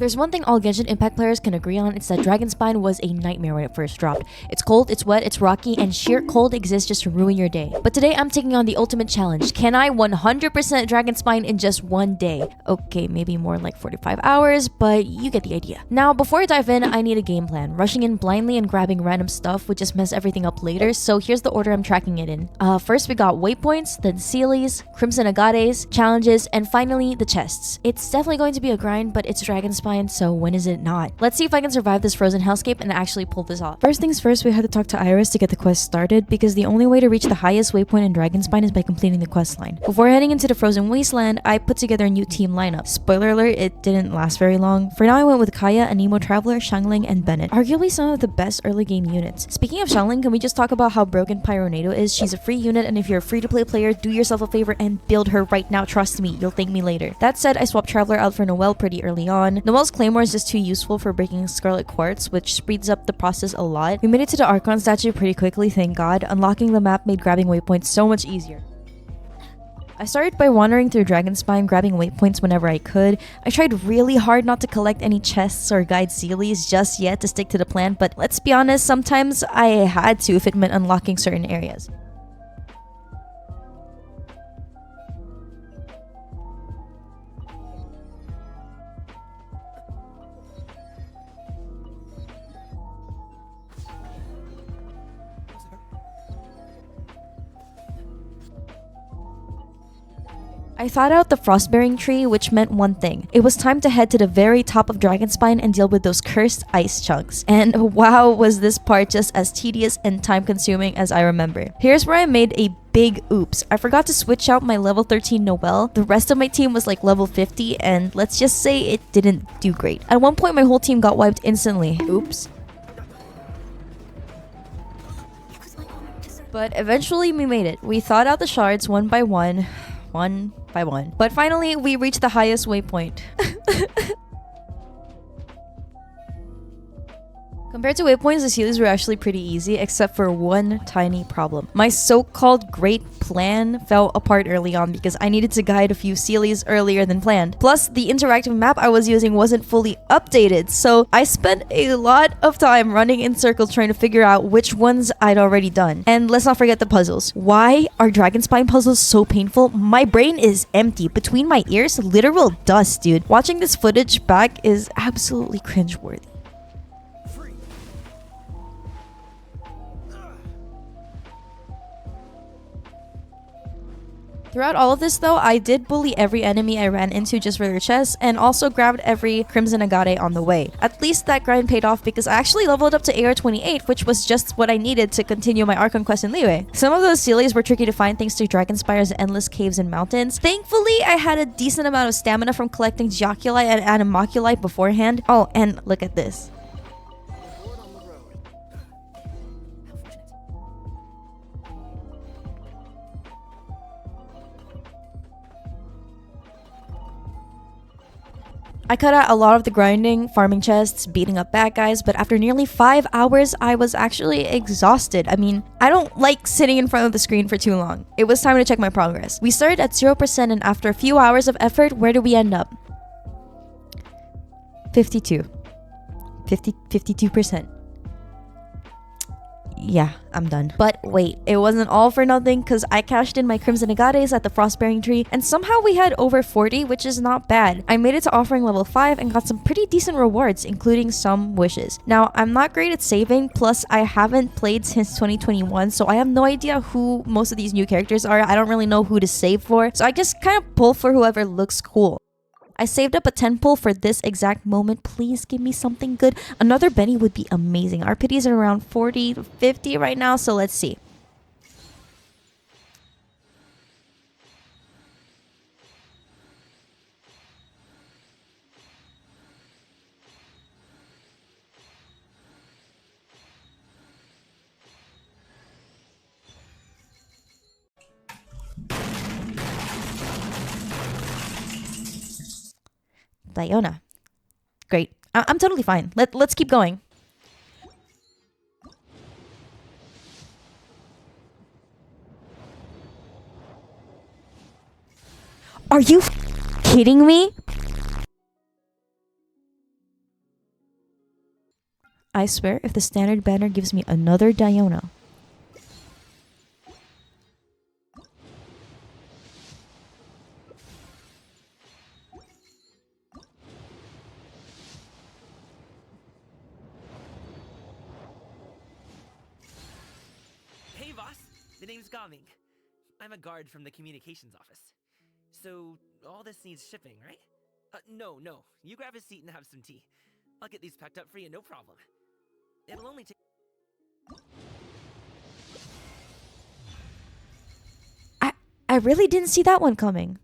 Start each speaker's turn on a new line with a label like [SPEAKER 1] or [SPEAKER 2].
[SPEAKER 1] there's one thing all Genshin Impact players can agree on, it's that Dragonspine was a nightmare when it first dropped. It's cold, it's wet, it's rocky, and sheer cold exists just to ruin your day. But today I'm taking on the ultimate challenge. Can I 100% Dragonspine in just one day? Okay, maybe more like 45 hours, but you get the idea. Now, before I dive in, I need a game plan. Rushing in blindly and grabbing random stuff would just mess everything up later, so here's the order I'm tracking it in. First we got Waypoints, then Seelies, Crimson Agates, challenges, and finally the chests. It's definitely going to be a grind, but it's Dragonspine, so when is it not? Let's see if I can survive this frozen hellscape and actually pull this off. First things first, we had to talk to Iris to get the quest started, because the only way to reach the highest waypoint in Dragonspine is by completing the quest line. Before heading into the frozen wasteland, I put together a new team lineup. Spoiler alert, it didn't last very long. For now, I went with Kaya, Anemo Traveler, Xiangling, and Bennett. Arguably some of the best early game units. Speaking of Xiangling, can we just talk about how broken Pyronado is? She's a free unit, and if you're a free-to-play player, do yourself a favor and build her right now. Trust me, you'll thank me later. That said, I swapped Traveler out for Noelle pretty early on. Noelle's Claymore is just too useful for breaking Scarlet Quartz, which speeds up the process a lot. We made it to the Archon statue pretty quickly, thank god. Unlocking the map made grabbing waypoints so much easier. I started by wandering through Dragonspine, grabbing waypoints whenever I could. I tried really hard not to collect any chests or guide Seelies just yet to stick to the plan, but let's be honest, sometimes I had to if it meant unlocking certain areas. I thought out the Frostbearing tree, which meant one thing. It was time to head to the very top of Dragonspine and deal with those cursed ice chunks. And wow, was this part just as tedious and time-consuming as I remember. Here's where I made a big oops. I forgot to switch out my level 13 Noelle. The rest of my team was like level 50, and let's just say it didn't do great. At one point, my whole team got wiped instantly. Oops. But eventually we made it. We thought out the shards one by one. But finally, we reached the highest waypoint. Compared to waypoints, the Seelies were actually pretty easy, except for one tiny problem. My so-called great plan fell apart early on because I needed to guide a few Seelies earlier than planned. Plus, the interactive map I was using wasn't fully updated, so I spent a lot of time running in circles trying to figure out which ones I'd already done. And let's not forget the puzzles. Why are Dragonspine puzzles so painful? My brain is empty. Between my ears, literal dust, dude. Watching this footage back is absolutely cringeworthy. Throughout all of this though, I did bully every enemy I ran into just for their chests, and also grabbed every Crimson Agate on the way. At least that grind paid off because I actually leveled up to AR 28, which was just what I needed to continue my Archon quest in Liyue. Some of those Seelies were tricky to find thanks to Dragonspire's endless caves and mountains. Thankfully, I had a decent amount of stamina from collecting Geoculite and Animoculite beforehand. Oh, and look at this. I cut out a lot of the grinding, farming chests, beating up bad guys, but after nearly 5 hours, I was actually exhausted. I mean, I don't like sitting in front of the screen for too long. It was time to check my progress. We started at 0%, and after a few hours of effort, where did we end up? 52%. Yeah, I'm done. But wait, it wasn't all for nothing because I cashed in my Crimson Agates at the Frostbearing tree and somehow we had over 40, which is not bad. I made it to offering level 5 and got some pretty decent rewards, including some wishes. Now, I'm not great at saving, plus I haven't played since 2021, so I have no idea who most of these new characters are. I don't really know who to save for, so I just kind of pull for whoever looks cool. I saved up a 10 pull for this exact moment. Please give me something good. Another Benny would be amazing. Our pities are around 40 to 50 right now, so let's see. Diona. Great. I'm totally fine. Let's keep going. Are you kidding me? I swear, if the standard banner gives me another Diona.
[SPEAKER 2] Hey, boss. The name's Gaming. I'm a guard from the communications office. So, all this needs shipping, right? No. You grab a seat and have some tea. I'll get these packed up for you, no problem. It'll only take...
[SPEAKER 1] I really didn't see that one coming.